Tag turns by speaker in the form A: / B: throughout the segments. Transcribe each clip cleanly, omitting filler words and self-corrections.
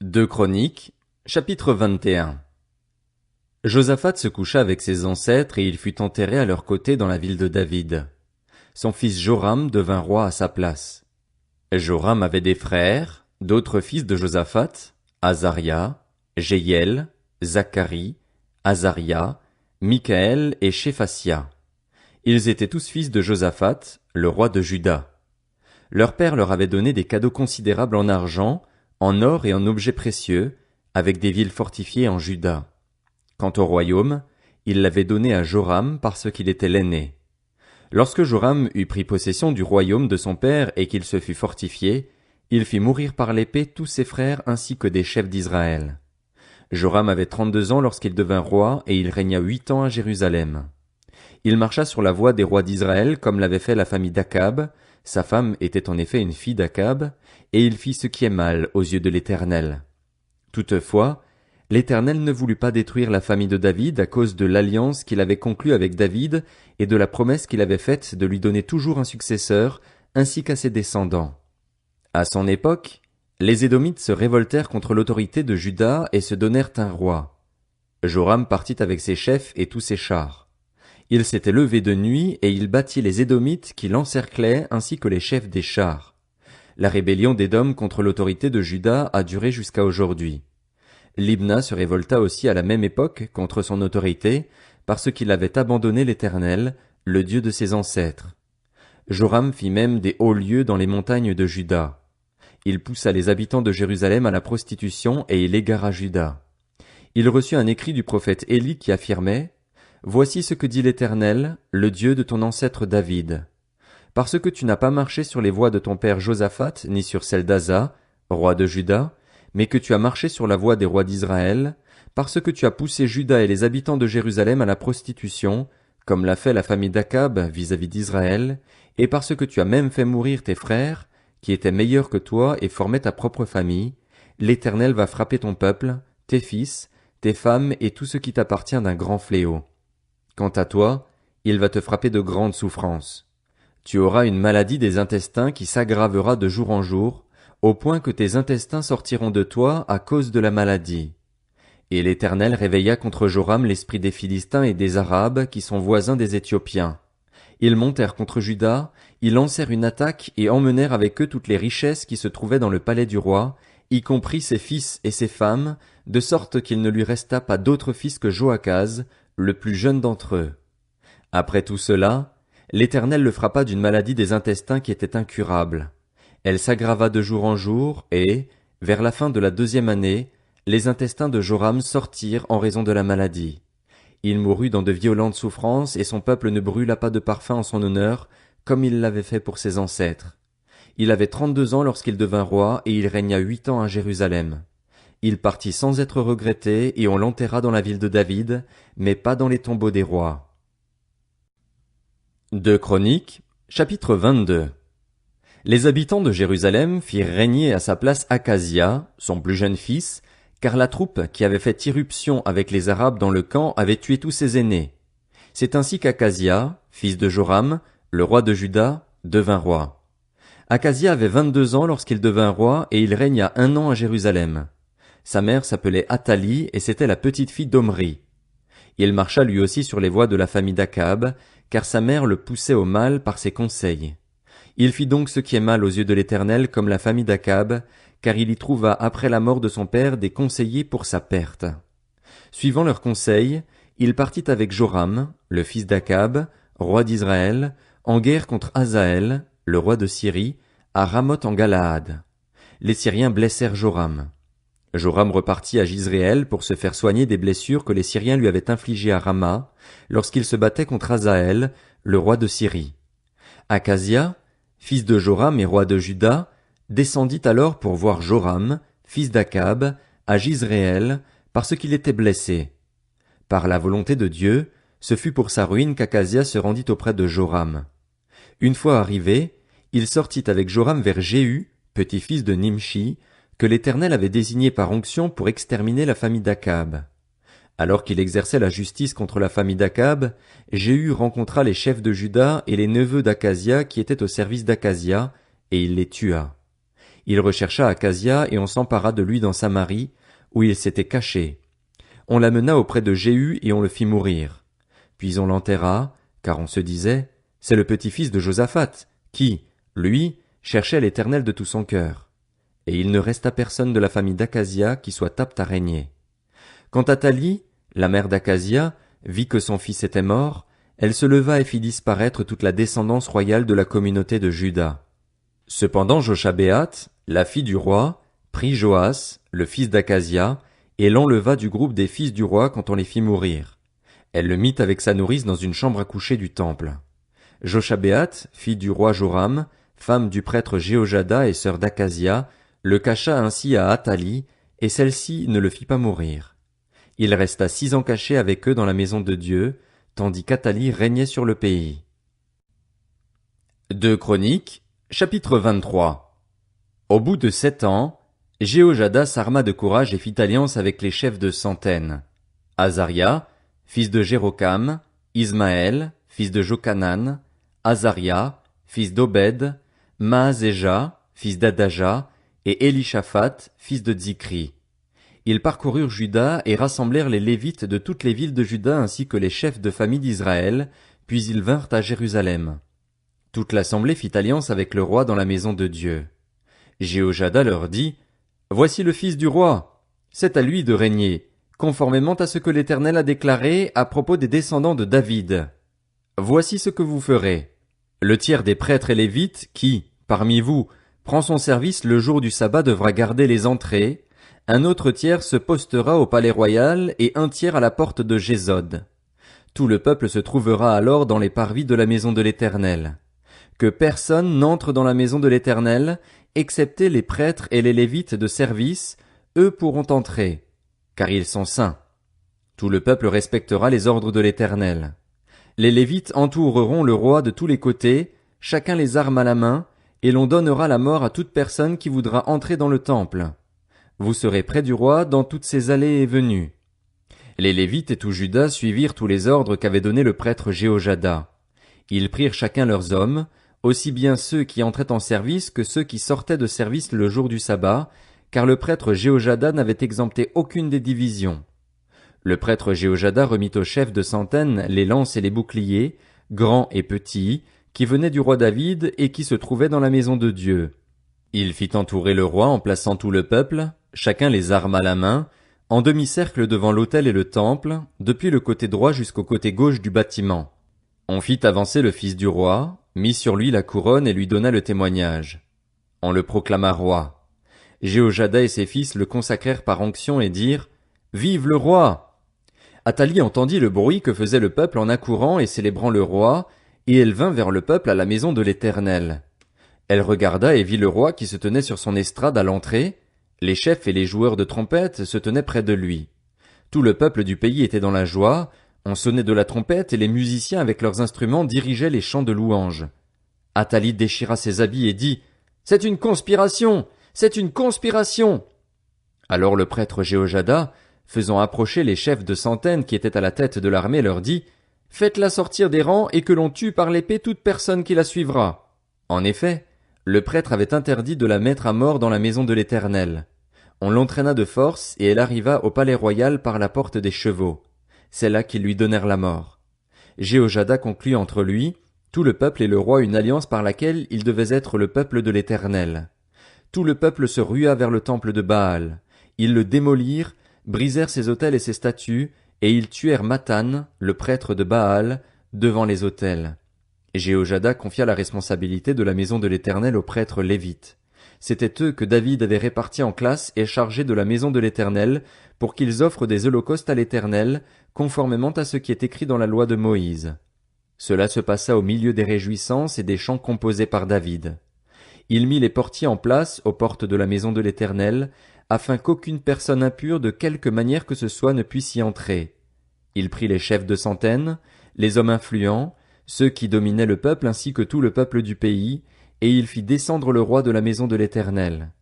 A: Deux Chroniques, chapitre 21. Josaphat se coucha avec ses ancêtres et il fut enterré à leur côté dans la ville de David. Son fils Joram devint roi à sa place. Joram avait des frères, d'autres fils de Josaphat, Azaria, Jéhiel, Zacharie, Azaria, Michaël et Shéphatia. Ils étaient tous fils de Josaphat, le roi de Juda. Leur père leur avait donné des cadeaux considérables en argent, en or et en objets précieux, avec des villes fortifiées en Juda. Quant au royaume, il l'avait donné à Joram parce qu'il était l'aîné. Lorsque Joram eut pris possession du royaume de son père et qu'il se fut fortifié, il fit mourir par l'épée tous ses frères ainsi que des chefs d'Israël. Joram avait 32 ans lorsqu'il devint roi et il régna 8 ans à Jérusalem. Il marcha sur la voie des rois d'Israël comme l'avait fait la famille d'Akab. Sa femme était en effet une fille d'Akab, et il fit ce qui est mal aux yeux de l'Éternel. Toutefois, l'Éternel ne voulut pas détruire la famille de David à cause de l'alliance qu'il avait conclue avec David et de la promesse qu'il avait faite de lui donner toujours un successeur, ainsi qu'à ses descendants. À son époque, les Édomites se révoltèrent contre l'autorité de Juda et se donnèrent un roi. Joram partit avec ses chefs et tous ses chars. Il s'était levé de nuit et il battit les Édomites qui l'encerclaient ainsi que les chefs des chars. La rébellion d'Édom contre l'autorité de Juda a duré jusqu'à aujourd'hui. Libna se révolta aussi à la même époque contre son autorité parce qu'il avait abandonné l'Éternel, le Dieu de ses ancêtres. Joram fit même des hauts lieux dans les montagnes de Juda. Il poussa les habitants de Jérusalem à la prostitution et il égara Juda. Il reçut un écrit du prophète Élie qui affirmait: Voici ce que dit l'Éternel, le Dieu de ton ancêtre David. Parce que tu n'as pas marché sur les voies de ton père Josaphat, ni sur celles d'Asa, roi de Juda, mais que tu as marché sur la voie des rois d'Israël, parce que tu as poussé Juda et les habitants de Jérusalem à la prostitution, comme l'a fait la famille d'Akab vis-à-vis d'Israël, et parce que tu as même fait mourir tes frères, qui étaient meilleurs que toi et formaient ta propre famille, l'Éternel va frapper ton peuple, tes fils, tes femmes et tout ce qui t'appartient d'un grand fléau. Quant à toi, il va te frapper de grandes souffrances. Tu auras une maladie des intestins qui s'aggravera de jour en jour, au point que tes intestins sortiront de toi à cause de la maladie. Et l'Éternel réveilla contre Joram l'esprit des Philistins et des Arabes qui sont voisins des Éthiopiens. Ils montèrent contre Juda, ils lancèrent une attaque et emmenèrent avec eux toutes les richesses qui se trouvaient dans le palais du roi, y compris ses fils et ses femmes, de sorte qu'il ne lui resta pas d'autre fils que Joachaz, le plus jeune d'entre eux. Après tout cela, l'Éternel le frappa d'une maladie des intestins qui était incurable. Elle s'aggrava de jour en jour et, vers la fin de la 2e année, les intestins de Joram sortirent en raison de la maladie. Il mourut dans de violentes souffrances et son peuple ne brûla pas de parfum en son honneur, comme il l'avait fait pour ses ancêtres. Il avait 32 ans lorsqu'il devint roi et il régna 8 ans à Jérusalem. Il partit sans être regretté et on l'enterra dans la ville de David, mais pas dans les tombeaux des rois. Deux Chroniques, chapitre 22. Les habitants de Jérusalem firent régner à sa place Akazia, son plus jeune fils, car la troupe qui avait fait irruption avec les Arabes dans le camp avait tué tous ses aînés. C'est ainsi qu'Akazia, fils de Joram, le roi de Juda, devint roi. Akazia avait 22 ans lorsqu'il devint roi et il régna 1 an à Jérusalem. Sa mère s'appelait Athalie et c'était la petite fille d'Omri. Il marcha lui aussi sur les voies de la famille d'Akab, car sa mère le poussait au mal par ses conseils. Il fit donc ce qui est mal aux yeux de l'Éternel comme la famille d'Akab, car il y trouva après la mort de son père des conseillers pour sa perte. Suivant leurs conseils, il partit avec Joram, le fils d'Akab, roi d'Israël, en guerre contre Hazaël, le roi de Syrie, à Ramoth en Galaad. Les Syriens blessèrent Joram. Joram repartit à Jizréel pour se faire soigner des blessures que les Syriens lui avaient infligées à Rama, lorsqu'il se battait contre Hazaël, le roi de Syrie. Akazia, fils de Joram et roi de Juda, descendit alors pour voir Joram, fils d'Akab, à Jizréel, parce qu'il était blessé. Par la volonté de Dieu, ce fut pour sa ruine qu'Akazia se rendit auprès de Joram. Une fois arrivé, il sortit avec Joram vers Jéhu, petit-fils de Nimshi, que l'Éternel avait désigné par onction pour exterminer la famille d'Akab. Alors qu'il exerçait la justice contre la famille d'Akab, Jéhu rencontra les chefs de Juda et les neveux d'Akazia qui étaient au service d'Akazia, et il les tua. Il rechercha Akazia et on s'empara de lui dans Samarie, où il s'était caché. On l'amena auprès de Jéhu et on le fit mourir. Puis on l'enterra, car on se disait, c'est le petit-fils de Josaphat, qui, lui, cherchait l'Éternel de tout son cœur. Et il ne resta personne de la famille d'Akazia qui soit apte à régner. Quand Athalie, la mère d'Akazia, vit que son fils était mort, elle se leva et fit disparaître toute la descendance royale de la communauté de Juda. Cependant Joshabéath, la fille du roi, prit Joas, le fils d'Akazia, et l'enleva du groupe des fils du roi quand on les fit mourir. Elle le mit avec sa nourrice dans une chambre à coucher du temple. Joshabéath, fille du roi Joram, femme du prêtre Jéhojada et sœur d'Akazia, le cacha ainsi à Athalie, et celle-ci ne le fit pas mourir. Il resta 6 ans caché avec eux dans la maison de Dieu, tandis qu'Athalie régnait sur le pays. 2 Chroniques, chapitre 23. Au bout de 7 ans, Jéhojada s'arma de courage et fit alliance avec les chefs de centaines. Azaria, fils de Jérokam, Ismaël, fils de Jochanan, Azaria, fils d'Obed, Maazéja, fils d'Adaja, et Élishaphat, fils de Zikri. Ils parcoururent Juda et rassemblèrent les Lévites de toutes les villes de Juda ainsi que les chefs de famille d'Israël, puis ils vinrent à Jérusalem. Toute l'assemblée fit alliance avec le roi dans la maison de Dieu. Jéhojada leur dit, « Voici le fils du roi. C'est à lui de régner, conformément à ce que l'Éternel a déclaré à propos des descendants de David. Voici ce que vous ferez. Le tiers des prêtres et lévites qui, parmi vous, prend son service le jour du sabbat devra garder les entrées, un autre tiers se postera au palais royal et un tiers à la porte de Gésod. Tout le peuple se trouvera alors dans les parvis de la maison de l'Éternel. Que personne n'entre dans la maison de l'Éternel, excepté les prêtres et les lévites de service, eux pourront entrer, car ils sont saints. Tout le peuple respectera les ordres de l'Éternel. Les lévites entoureront le roi de tous les côtés, chacun les armes à la main, et l'on donnera la mort à toute personne qui voudra entrer dans le temple. Vous serez près du roi dans toutes ses allées et venues. Les Lévites et tout Juda suivirent tous les ordres qu'avait donnés le prêtre Jéhojada. Ils prirent chacun leurs hommes, aussi bien ceux qui entraient en service que ceux qui sortaient de service le jour du sabbat, car le prêtre Jéhojada n'avait exempté aucune des divisions. Le prêtre Jéhojada remit aux chefs de centaines les lances et les boucliers, grands et petits, qui venaient du roi David et qui se trouvaient dans la maison de Dieu. Il fit entourer le roi en plaçant tout le peuple, chacun les armes à la main, en demi-cercle devant l'autel et le temple, depuis le côté droit jusqu'au côté gauche du bâtiment. On fit avancer le fils du roi, mit sur lui la couronne et lui donna le témoignage. On le proclama roi. Jéhojada et ses fils le consacrèrent par onction et dirent « Vive le roi !» Athalie entendit le bruit que faisait le peuple en accourant et célébrant le roi, et elle vint vers le peuple à la maison de l'Éternel. Elle regarda et vit le roi qui se tenait sur son estrade à l'entrée. Les chefs et les joueurs de trompettes se tenaient près de lui. Tout le peuple du pays était dans la joie, on sonnait de la trompette et les musiciens avec leurs instruments dirigeaient les chants de louange. Athalie déchira ses habits et dit « C'est une conspiration! C'est une conspiration !» Alors le prêtre Jéhojada, faisant approcher les chefs de centaines qui étaient à la tête de l'armée, leur dit « Faites-la sortir des rangs et que l'on tue par l'épée toute personne qui la suivra. » En effet, le prêtre avait interdit de la mettre à mort dans la maison de l'Éternel. On l'entraîna de force et elle arriva au palais royal par la porte des chevaux. C'est là qu'ils lui donnèrent la mort. Jéhojada conclut entre lui, tout le peuple et le roi une alliance par laquelle ils devaient être le peuple de l'Éternel. Tout le peuple se rua vers le temple de Baal. Ils le démolirent, brisèrent ses autels et ses statues, et ils tuèrent Mathan, le prêtre de Baal, devant les autels. Jéhojada confia la responsabilité de la maison de l'Éternel aux prêtres lévites. C'étaient eux que David avait répartis en classes et chargés de la maison de l'Éternel, pour qu'ils offrent des holocaustes à l'Éternel, conformément à ce qui est écrit dans la loi de Moïse. Cela se passa au milieu des réjouissances et des chants composés par David. Il mit les portiers en place aux portes de la maison de l'Éternel, afin qu'aucune personne impure de quelque manière que ce soit ne puisse y entrer. Il prit les chefs de centaines, les hommes influents, ceux qui dominaient le peuple ainsi que tout le peuple du pays, et il fit descendre le roi de la maison de l'Éternel.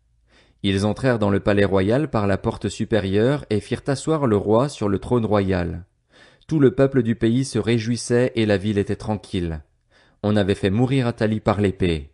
A: Ils entrèrent dans le palais royal par la porte supérieure et firent asseoir le roi sur le trône royal. Tout le peuple du pays se réjouissait et la ville était tranquille. On avait fait mourir Athalie par l'épée.